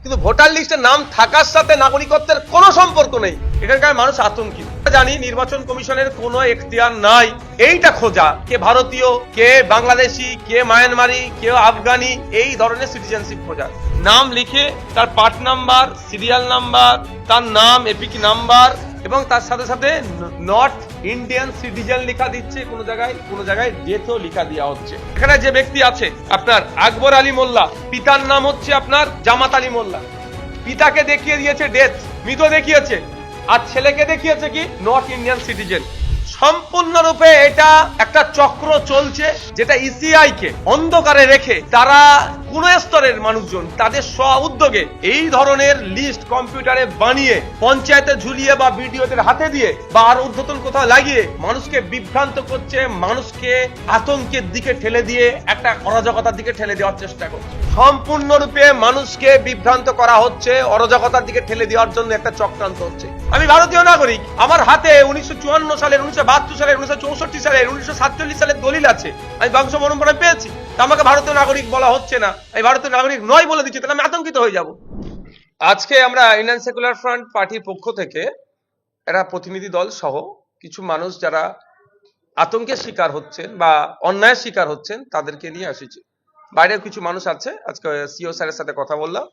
কিন্তু ভোটার লিস্টে নাম থাকার সাথে নাগরিকত্বের কোনো সম্পর্ক নেই। এখানকার মানুষ আতঙ্কিত। জানি নির্বাচন কমিশনের কোনো এখতিয়ার নাই এইটা খোঁজা কে ভারতীয়, কে বাংলাদেশি, কে মায়ানমারি, কে আফগানি, এই ধরনের সিটিজেনশিপ খোঁজা। নাম লিখে তার পার্ট নাম্বার, সিরিয়াল নাম্বার, তার নাম, এপিক নাম্বার এবং তার সাথে সাথে নট ইন্ডিয়ান সিটিজেন লেখা দিচ্ছে, কোনো জায়গায় ডেথও লেখা দেওয়া হচ্ছে। এখানে যে ব্যক্তি আছে আপনার আকবর আলী মোল্লা, পিতার নাম হচ্ছে আপনার জামাত আলী মোল্লা, পিতাকে দেখিয়ে দিয়েছে ডেথ, মৃত দেখিয়েছে, আর ছেলেকে দেখিয়েছে কি নট ইন্ডিয়ান সিটিজেন। সম্পূর্ণরূপে এটা একটা চক্র চলছে, যেটা ইসিআই কে অন্ধকারে রেখে তারা কোন স্তরের মানুষজন তাদের স্ব উদ্যোগে এই ধরনের লিস্ট কম্পিউটারে বানিয়ে পঞ্চায়েতে ঝুলিয়ে বা বিডিওদের হাতে দিয়ে বা আর ঊর্ধ্বতন কোথাও লাগিয়ে মানুষকে বিভ্রান্ত করছে, মানুষকে আতঙ্কের দিকে ঠেলে দিয়ে একটা অরাজকতার দিকে ঠেলে দেওয়ার চেষ্টা করছে। সম্পূর্ণরূপে মানুষকে বিভ্রান্ত করা হচ্ছে, অরাজকতার দিকে ঠেলে দেওয়ার জন্য একটা চক্রান্ত হচ্ছে। আমি ভারতীয় নাগরিক, আমার হাতে 1954 সালের, 1972 সালের, 1964 সালের, 1947 সালের দলিল আছে, আমি বংশ পরম্পরা পেয়েছি। আমাকে ভারতীয় নাগরিক বলা হচ্ছে না, আমি ভারতীয় নাগরিক নয় বলে দিচ্ছে, তাহলে আমি আতঙ্কিত হয়ে যাব। আজকে আমরা ইন্ডিয়ান সেকুলার ফ্রন্ট পার্টির পক্ষ থেকে একটা প্রতিনিধি দল সহ কিছু মানুষ যারা আতঙ্কের শিকার হচ্ছেন বা অন্যায়ের শিকার হচ্ছেন তাদেরকে নিয়ে এসেছি। বাইরেও কিছু মানুষ আছে। আজকে সিও স্যারের সাথে কথা বললাম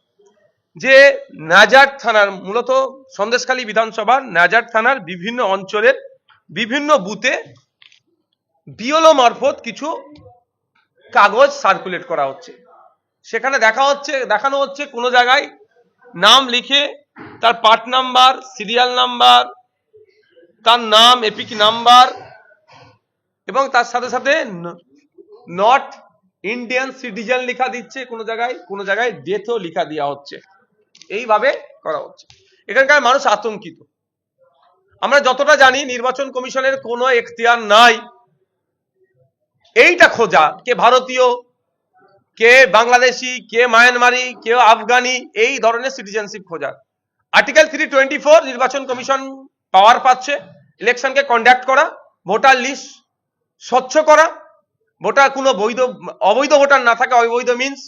যে নাজার থানার, মূলত সন্দেশখালী বিধানসভার নাজার থানার বিভিন্ন অঞ্চলের বিভিন্ন বুথে বিএলও মারফত কিছু কাগজ সার্কুলেট করা হচ্ছে। সেখানে দেখানো হচ্ছে কোনো জায়গায় নাম লিখে তার পার্ট নাম্বার, সিরিয়াল নাম্বার, তার নাম, এপিক নাম্বার এবং তার সাথে সাথে নট ইন্ডিয়ান সিটিজেন লেখা দিচ্ছে, কোনো জায়গায় ডেথও লেখা দেওয়া হচ্ছে। এইভাবে করা হচ্ছে। এখানকার মানুষ আতঙ্কিত। আমরা যতটা জানি নির্বাচন কমিশনের কোনো এখতিয়ার নাই এইটা খোঁজা কে ভারতীয়, কে বাংলাদেশি, কে মায়ানমারি, কে আফগানি, এই ধরনের সিটিজেনশিপ খোঁজা। আর্টিকেল 324 নির্বাচন কমিশন পাওয়ার পাচ্ছে ইলেকশনকে কন্ডাক্ট করা, ভোটার লিস্ট স্বচ্ছ করা, ভোটার কোনো অবৈধ ভোটার না থাকে। অবৈধ মিনস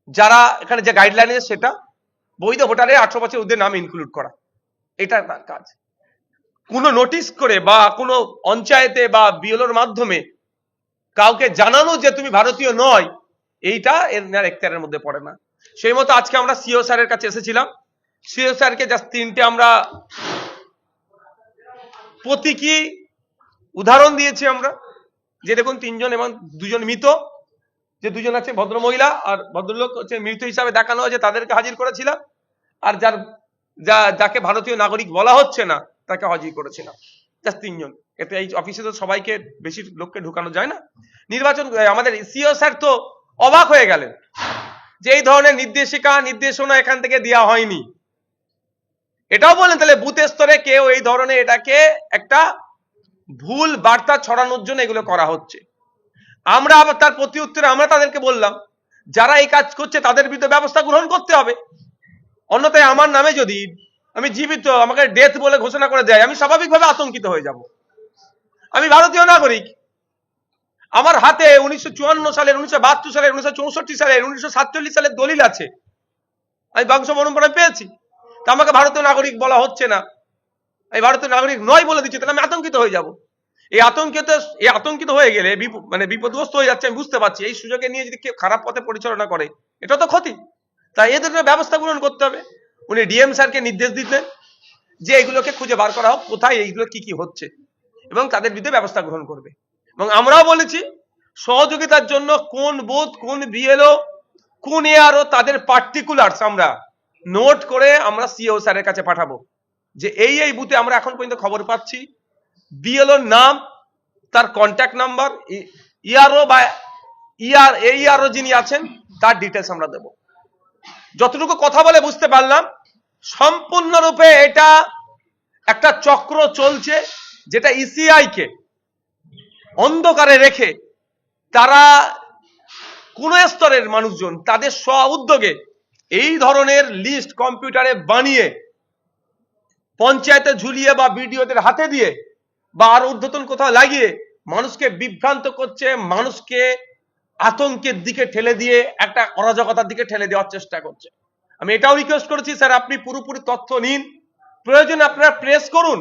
যারা এখানে যে গাইডলাইন আছে সেটা বৈধ ভোটারে 18 বছর ঊর্ধ্বে নাম ইনক্লুড করা, এটা তার কাজ। কোনো নোটিশ করে বা কোনো পঞ্চায়েতে বা বিএলওর মাধ্যমে কাউকে জানানো যে তুমি ভারতীয় নয়, এইটা এর এখতিয়ারের মধ্যে পড়ে না। সেই মতো আজকে আমরা সিও স্যারের কাছে এসেছিলাম। সিও স্যারকে জাস্ট 3টে আমরা প্রতীকী উদাহরণ দিয়েছি আমরা, যে দেখুন 3জন এবং 2জন মৃত, যে 2জন আছে ভদ্রমহিলা আর ভদ্রলোক হচ্ছে মৃত হিসাবে দেখানো হয়েছে, তাদেরকে হাজির করেছিলাম। আর যাকে ভারতীয় নাগরিক বলা হচ্ছে না তাকে হাজির করেছিলাম। জাস্ট 3জন। এতে এই অফিসে তো সবাইকে, বেশি লোককে ঢুকানো যায় না। নির্বাচন আমাদের সিও স্যার তো অবাক হয়ে গেলেন যে এই ধরনের নির্দেশনা এখান থেকে দেওয়া হয়নি। এটাও বলেন তাহলে বুথ স্তরে কেউ এই ধরনের এটাকে একটা ভুল বার্তা ছড়ানোর জন্য এগুলো করা হচ্ছে। আমরা আবার তার প্রতি উত্তরে আমরা তাদেরকে বললাম যারা এই কাজ করছে তাদের বিরুদ্ধে ব্যবস্থা গ্রহণ করতে হবে। অন্যথায় আমার নামে যদি আমি জীবিত, আমাকে ডেথ বলে ঘোষণা করে দেয়, আমি স্বাভাবিকভাবে আতঙ্কিত হয়ে যাব। আমি ভারতীয় নাগরিক, আমার হাতে 1954 সালের, 1972 সালের, 1964 সালের, 1947 সালের দলিল আছে, আমি বংশ পরম্পরা পেয়েছি। তা আমাকে ভারতীয় নাগরিক বলা হচ্ছে না, আমি ভারতীয় নাগরিক নয় বলে দিচ্ছে, তাহলে আমি আতঙ্কিত হয়ে যাব। এই আতঙ্কিত হয়ে গেলে বিপদগ্রস্ত হয়ে যাচ্ছে, আমি বুঝতে পারছি। এই সুযোগে নিয়ে যদি কেউ খারাপ পথে পরিচালনা করে এটা তো ক্ষতি। তাই এদের ব্যবস্থা গ্রহণ করতে হবে। উনি ডিএম স্যারকে নির্দেশ দিতেন যে এগুলোকে খুঁজে বার করা হোক, কোথায় এইগুলো কি হচ্ছে, এবং তাদের বিরুদ্ধে ব্যবস্থা গ্রহণ করবে। এবং আমরাও বলেছি সহযোগিতার জন্য কোন বুথ, কোন বিএলও, কোন এআরও, তাদের পার্টিকুলারস আমরা নোট করে আমরা সিও স্যারের কাছে পাঠাবো যে এই বুথে আমরা এখন পর্যন্ত খবর পাচ্ছি, বিএলওর নাম, তার কন্ট্যাক্ট নাম্বার, ইআরও বা এইআরও যিনি আছেন তার ডিটেলস আমরা দেব। যতটুকু কথা বলে বুঝতে পারলাম সম্পূর্ণরূপে এটা একটা চক্র চলছে, যেটা ইসিআই কে অন্ধকারে রেখে তারা কোন স্তরের মানুষজন তাদের স্ব উদ্যোগে এই ধরনের লিস্ট কম্পিউটারে বানিয়ে পঞ্চায়েতে ঝুলিয়ে বা বিডিওদের হাতে দিয়ে বা আর ঊর্ধ্বতন কোথাও লাগিয়ে মানুষকে বিভ্রান্ত করছে, মানুষকে আতঙ্কের দিকে ঠেলে দিয়ে একটা অরাজকতার দিকে ঠেলে দেওয়ার চেষ্টা করছে। আমি এটাও রিকোয়েস্ট করেছি স্যার আপনি পুরোপুরি তথ্য নিন, প্রয়োজনে আপনারা প্রেস করুন,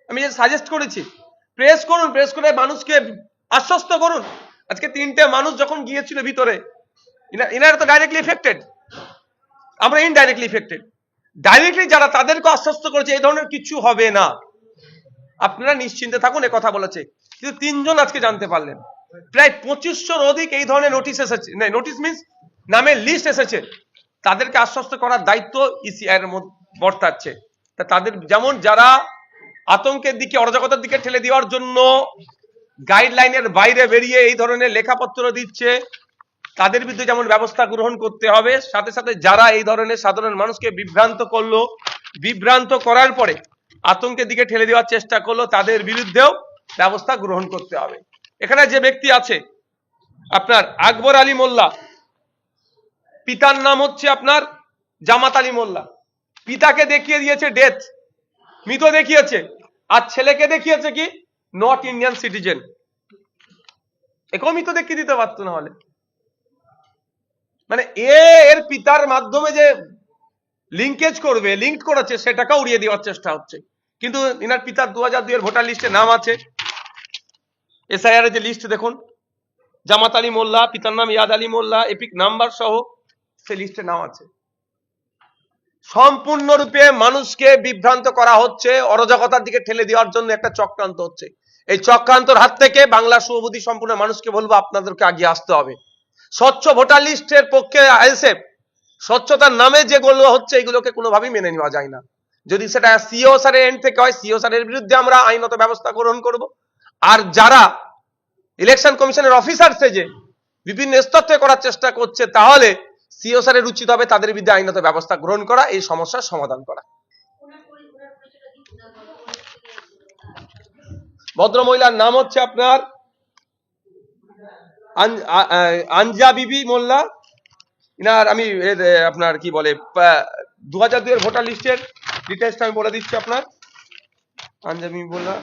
আমি যে সাজেস্ট করেছি প্রেস করুন, প্রেস করে মানুষকে আশ্বস্ত করুন। আজকে 3টে মানুষ যখন গিয়েছিল ভিতরে, ইনারা তো ডাইরেক্টলি এফেক্টেড, আমরা ইনডাইরেক্টলি এফেক্টেড। ডাইরেক্টলি যারা, তাদেরকে আশ্বস্ত করেছে এই ধরনের কিছু হবে না, আপনারা নিশ্চিন্তে থাকুন, এ কথা বলেছে। কিন্তু 3 জন আজকে জানতে পারলেন, প্রায় 2500-র অধিক এই ধরনের নোটিশ এসেছে, নোটিশ মিন্স নামের লিস্ট এসেছে, তাদেরকে আশ্বস্ত করার দায়িত্ব ইসিআই এর মধ্যে বর্তাচ্ছে। তা তাদের যেমন যারা আতঙ্কের দিকে, অরাজকতার দিকে ঠেলে দেওয়ার জন্য গাইডলাইনের বাইরে বেরিয়ে এই ধরনের লেখাপত্র দিচ্ছে, তাদের বিরুদ্ধে যেমন ব্যবস্থা গ্রহণ করতে হবে, সাথে সাথে যারা এই ধরনের সাধারণ মানুষকে বিভ্রান্ত করলো, বিভ্রান্ত করার পরে আতঙ্কের দিকে ঠেলে দেওয়ার চেষ্টা করলো, তাদের বিরুদ্ধেও ব্যবস্থা গ্রহণ করতে হবে। এখানে যে ব্যক্তি আছে আপনার আকবর আলী মোল্লা, পিতার নাম হচ্ছে আপনার জামাত আলী মোল্লা, পিতাকে দেখিয়ে দিয়েছে ডেথ, মৃত দেখিয়েছে, আর ছেলেকে দেখিয়েছে কি নট ইন্ডিয়ান সিটিজেন। একেও মৃত দেখিয়ে দিতে পারতো না হলে, মানে এর পিতার মাধ্যমে যে লিঙ্কেজ করবে, লিঙ্ক করেছে, সেটাকে উড়িয়ে দেওয়ার চেষ্টা হচ্ছে। কিন্তু ইনার পিতার 2002 এর ভোটার লিস্টে নাম আছে, এসআইআর এর যে লিস্ট দেখুন, জামাত আলী মোল্লা, পিতার নাম ইয়াদ আলী মোল্লা, এপিক নাম্বার সহ সে লিস্টে নাম আছে। সম্পূর্ণরূপে মানুষকে বিভ্রান্ত করা হচ্ছে, অরাজকতার দিকে ঠেলে দেওয়ার জন্য একটা চক্রান্ত হচ্ছে। এই চক্রান্তর হাত থেকে বাংলা শুভবুদ্ধি সম্পূর্ণ মানুষকে বলবো, আপনাদেরকে এগিয়ে আসতে হবে। স্বচ্ছ ভোটার লিস্টের পক্ষে আইএসএফ, স্বচ্ছতার নামে যেগুলো হচ্ছে এগুলোকে কোনোভাবেই মেনে নেওয়া যায় না। যদি সেটা সিও স্যারের এন্ড থেকে হয়, সিও স্যারের বিরুদ্ধে আমরা আইনত ব্যবস্থা গ্রহণ করব। আর যারা ইলেকশন কমিশনের অফিসার সেজে বিভিন্ন স্তর থেকে করার চেষ্টা করছে, তাহলে সিও স্যারের উচিত হবে তাদের বিরুদ্ধে আইনত ব্যবস্থা গ্রহণ করা, এই সমস্যার সমাধান করা। ভদ্রমহিলার নাম হচ্ছে আপনার আঞ্জা বিবি মোল্লা। ইনার আমি আপনার কি বলে 2002 এর ভোটার লিস্টের ডিটেইলসটা আমি বলে দিচ্ছি আপনার। আঞ্জা বিবি মোল্লা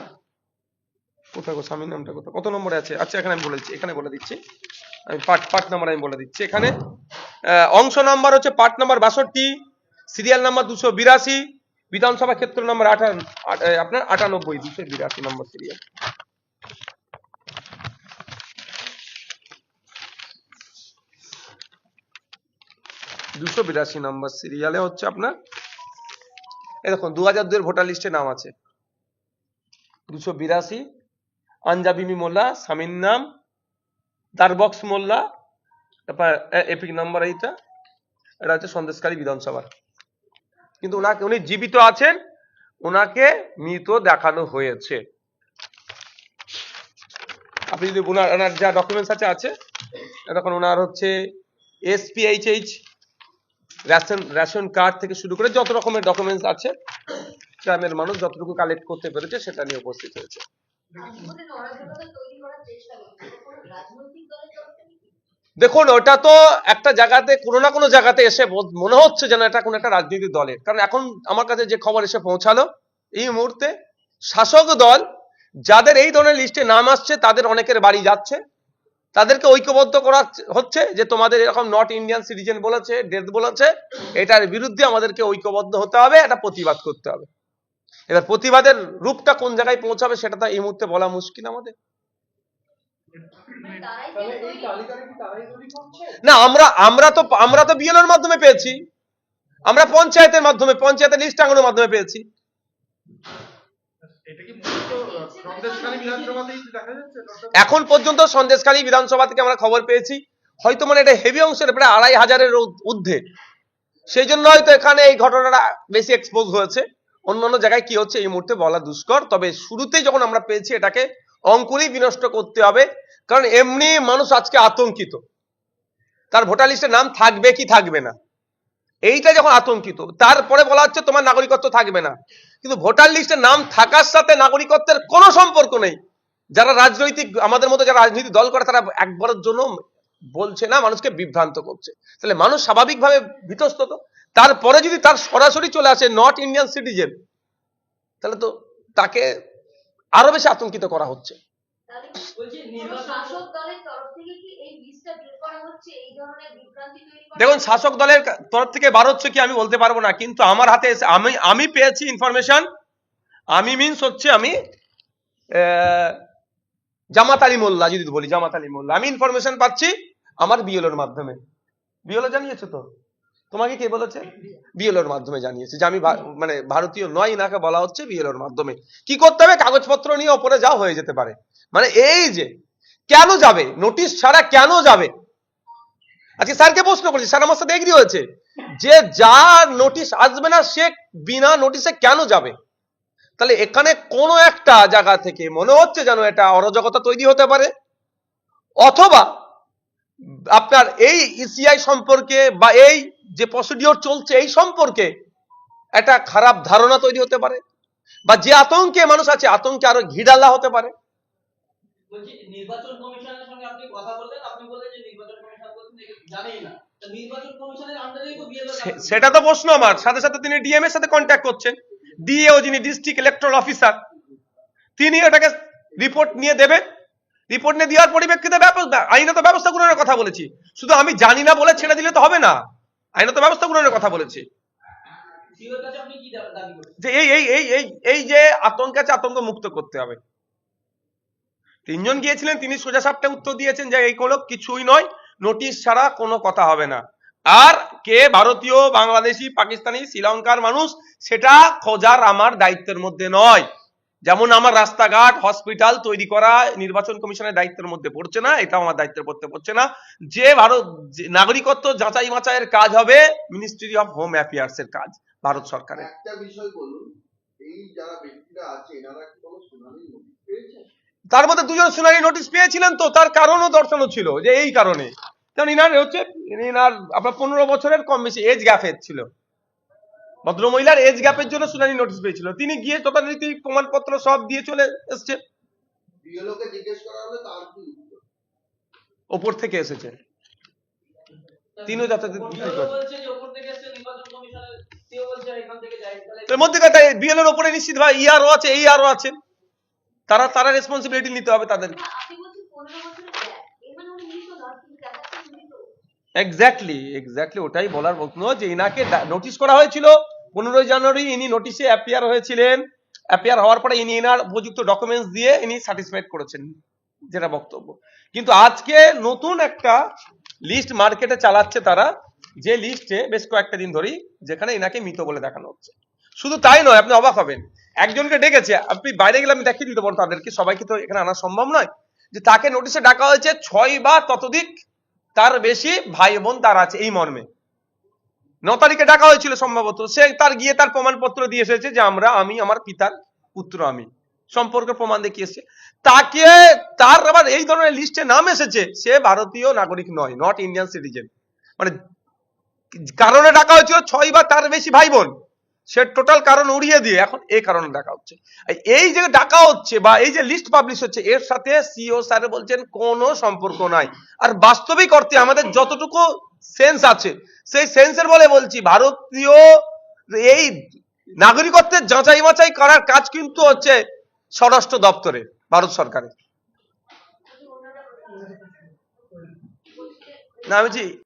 কোথায়, স্বামীর নামটা কোথায়, কত নম্বরে আছে? আচ্ছা এখানে আমি বলে দিচ্ছি, এখানে বলে দিচ্ছি আমি, পার্ট নাম্বার আমি বলে দিচ্ছি। এখানে অংশ নাম্বার হচ্ছে পার্ট নাম্বার 62, সিরিয়াল নাম্বার 282, বিধানসভা ক্ষেত্র নাম্বার আপনার 98, 282 নম্বর সিরিয়াল। নম্বর সিরিয়ালে হচ্ছে আপনার এই দেখুন 2002 এর ভোটার লিস্টে নাম আছে 282, আঞ্জাবিমি মোল্লা, স্বামীর নাম দারবক্স মোল্লা, তারপর এপিক নাম্বার এটা হচ্ছে সন্দেশকারী বিধানসভার। কিন্তু উনি জীবিত আছেন, ওনাকে মৃত দেখানো হয়েছে। আপনি যদি ওনার যা ডকুমেন্টস আছে এখন ওনার হচ্ছে এসপিএইচএইচ, রেশন কার্ড থেকে শুরু করে যত রকমের ডকুমেন্টস আছে, গ্রামের মানুষ যতটুকু কালেক্ট করতে পেরেছে সেটা নিয়ে উপস্থিত হয়েছে। দেখুন ওটা তো একটা জায়গাতে, কোনো না কোনো জায়গাতে এসে মনে হচ্ছে যেন এটা কোনো একটা রাজনৈতিক দলের, কারণ এখন আমার কাছে যে খবর এসে পৌঁছালো এই মুহূর্তে শাসক দল যাদের এই ধরনের লিস্টে নাম আসছে, তাদের অনেকের বাড়ি যাচ্ছে, তাদেরকে ঐক্যবদ্ধ করা হচ্ছে যে তোমাদের এরকম নট ইন্ডিয়ান সিটিজেন বলেছে, ডেথ বলেছে, এটার বিরুদ্ধে আমাদেরকে ঐক্যবদ্ধ হতে হবে, এটা প্রতিবাদ করতে হবে। এবার প্রতিবাদের রূপটা কোন জায়গায় পৌঁছাবে সেটা তো এই মুহূর্তে বলা মুশকিল আমাদের। না আমরা তো বিএলওর মাধ্যমে পেয়েছি, আমরা পঞ্চায়েতের মাধ্যমে, পঞ্চায়েতের লিস্ট টাঙানোর মাধ্যমে পেয়েছি। এখন পর্যন্ত সন্দেশখালী বিধানসভা থেকে আমরা খবর পেয়েছি, হয়তো মানে এটা হেভি অংশের প্রায় 2500-এর ঊর্ধ্বে, সেই জন্য হয়তো এখানে এই ঘটনাটা বেশি এক্সপোজ হয়েছে। অন্যান্য জায়গায় কি হচ্ছে এই মুহূর্তে বলা দুষ্কর, তবে শুরুতেই যখন আমরা পেয়েছি এটাকে অঙ্কুরেই বিনষ্ট করতে হবে, কারণ এমনি মানুষ আজকে আতঙ্কিত, তার ভোটার লিস্টে নাম থাকবে কি থাকবে না, এইটা যখন আতঙ্কিত, তারপরে বলা হচ্ছে তোমার নাগরিকত্ব থাকবে না। কিন্তু ভোটার লিস্টে নাম থাকার সাথে নাগরিকত্বের কোনো সম্পর্ক নেই। যারা রাজনৈতিক, আমাদের মধ্যে যারা রাজনৈতিক দল করে, তারা একবারের জন্য বলছে না, মানুষকে বিভ্রান্ত করছে, তাহলে মানুষ স্বাভাবিকভাবে ভীতস্ত। তারপরে যদি তার সরাসরি চলে আসে নট ইন্ডিয়ান সিটিজেন, তাহলে তো তাকে আরো বেশি আতঙ্কিত করা হচ্ছে। তাহলে কোনো শাসক দলের তরফ থেকে কি এই লিস্টটা বের করা হচ্ছে, এই ধরনের বিভ্রান্তি তৈরি করা? দেখুন, শাসক দলের তরফ থেকে বার হচ্ছে কি আমি বলতে পারবো না, কিন্তু আমার হাতে আমি পেয়েছি ইনফরমেশন। আমি মিন্স হচ্ছে আমি জামাত আলী মোল্লা, যদি বলি জামাত আলী মোল্লা, আমি ইনফরমেশন পাচ্ছি আমার বিএলওর মাধ্যমে। বিএলও জানিয়েছে তো তোমাকে, কে বলেছে? বিএলওর মাধ্যমে জানিয়েছে যে আমি মানে ভারতীয় নয়, নাকে বলা হচ্ছে বিএলওর মাধ্যমে। কি করতে হবে? কাগজপত্র নিয়ে ওপরে যাও, হয়ে যেতে পারে। মানে এই যে কেন যাবে নোটিশ ছাড়া, কেন যাবে? আজকে স্যারকে প্রশ্ন করছি, স্যার আমার সাথে এগ্রি হয়েছে যে যা নোটিশ আসবে না সে বিনা নোটিশে কেন যাবে। তাহলে এখানে কোন একটা জায়গা থেকে মনে হচ্ছে যেন এটা অরাজকতা তৈরি হতে পারে, অথবা আপনার এই ইসিআই সম্পর্কে বা এই যে প্রসিডিওর চলছে এই সম্পর্কে একটা খারাপ ধারণা তৈরি হতে পারে, বা যে আতঙ্কে মানুষ আছে আতঙ্কে আরো ঘিডাল্লা হতে পারে। নির্বাচন কমিশনের সঙ্গে আপনি কথা বললেন, আপনি বললেন যে নির্বাচন কমিশন বলছেন জানেই না, নির্বাচন কমিশনের আন্ডারেই তো বিএলও। সেটা তো প্রশ্ন আমার। সাথে সাথে তিনি ডিএম এর সাথে কন্ট্যাক্ট করছেন, ডিএও যিনি ডিস্ট্রিক্ট ইলেকট্রাল অফিসার, তিনি এটাকে রিপোর্ট নিয়ে দেবেন। রিপোর্ট নিয়ে দেওয়ার পরিপ্রেক্ষিতে আইনত ব্যবস্থা গ্রহণের কথা বলেছি। শুধু আমি জানি না বলে ছেড়ে দিলে তো হবে না, আইনত ব্যবস্থা গ্রহণের কথা বলেছি। যে এই যে আতঙ্ক আছে, আতঙ্ক মুক্ত করতে হবে। তিনজন গিয়েছিলেন, তিনি সোজা সাপটা উত্তর দিয়েছেন যে এই কোনো কিছুই নয়, নোটিশ ছাড়া কোনো কথা হবে না। আর কে ভারতীয়, বাংলাদেশি, পাকিস্তানি, শ্রীলঙ্কার মানুষ সেটা খোঁজার আমার দায়িত্বের মধ্যে নয়। যেমন আমার রাস্তাঘাট, হসপিটাল তৈরি করা নির্বাচন কমিশনের দায়িত্বের মধ্যে পড়ছে না, এটা আমার দায়িত্বের মধ্যে পড়ছে না। যে ভারত নাগরিকত্ব যাচাই বাছাইয়ের কাজ হবে মিনিস্ট্রি অফ হোম অ্যাফেয়ার্স এর কাজ, ভারত সরকারের। একটা বিষয় বলুন, এই যারা ব্যক্তিরা আছে এনারা কি কোনো শুনানি নোটিশ পেয়েছেন? তার মধ্যে দুজন শুনানি নোটিশ পেয়েছিলেন, তো তার কারণও দর্শানো ছিল যে এই কারণে, কারণ ইনার হচ্ছে ইনার আপনার 15 বছরের কম বেশি এজ গ্যাপের ছিল, ভদ্রমহিলার এজ গ্যাপের জন্য শুনানি নোটিশ পেয়েছিল। তিনি গিয়ে যথারীতি প্রমাণপত্র সব দিয়ে চলে এসছে। বিএলওকে জিজ্ঞেস করা হলে তার কি উত্তর? ওপর থেকে এসেছে, তিনিও যথারীতি মধ্যে কথা বিএল এর উপরে নিশ্চিত ভাই ইআরও আছে, এই আরও আছে, তারা রেসপন্সিবিলিটি নিতে হবে তাদের। এক্স্যাক্টলি ওটাই বলার প্রশ্ন, যে ইনাকে নোটিশ করা হয়েছিল 15 জানুয়ারি, ইনি নোটিশে অ্যাপিয়ার হয়েছিলেন। অ্যাপিয়ার হওয়ার পরে ইনি এনার উপযুক্ত ডকুমেন্টস দিয়ে ইনি সাটিসফাইড করেছেন, যেটা বক্তব্য। কিন্তু আজকে নতুন একটা লিস্ট মার্কেটে চালাচ্ছে তারা, যে লিস্টে বেশ কয়েকটা দিন ধরেই যেখানে ইনাকে মৃত বলে দেখানো হচ্ছে। শুধু তাই নয়, আপনি অবাক হবেন, একজনকে ডেকেছে, আপনি বাইরে গেলে আমি দেখিয়ে দিতে পারবো তাদেরকে, সবাইকে তো এখানে আনা সম্ভব নয়, যে তাকে নোটিশে ডাকা হয়েছে 6 বা ততোধিক তার বেশি ভাই বোন তার আছে, এই মর্মে 9 তারিখে ডাকা হয়েছিল সম্ভবত। সে তার গিয়ে তার প্রমাণপত্র দিয়ে এসেছে যে আমি আমার পিতার পুত্র, আমি সম্পর্কে প্রমাণ দেখিয়েছে। তাকে তার আবার এই ধরনের লিস্টে নাম এসেছে, সে ভারতীয় নাগরিক নয়, নট ইন্ডিয়ান সিটিজেন। মানে কারণে ডাকা হয়েছিল 6 বা তার বেশি ভাই বোন, সে টোটাল কারণ উড়িয়ে দিয়ে এখন এই কারণে ডাকা হচ্ছে। এই যে ডাকা হচ্ছে বা এই যে লিস্ট পাবলিশ হচ্ছে, এর সাথে সিও স্যার বলছেন কোনো সম্পর্ক নাই। আর বাস্তবিক অর্থে আমাদের যতটুকু সেন্স আছে সেই সেন্সের বলে বলছি, ভারতীয় এই নাগরিকত্বের যাচাই বাছাই করার কাজ কিন্তু হচ্ছে স্বরাষ্ট্র দপ্তরে, ভারত সরকারের। না আমি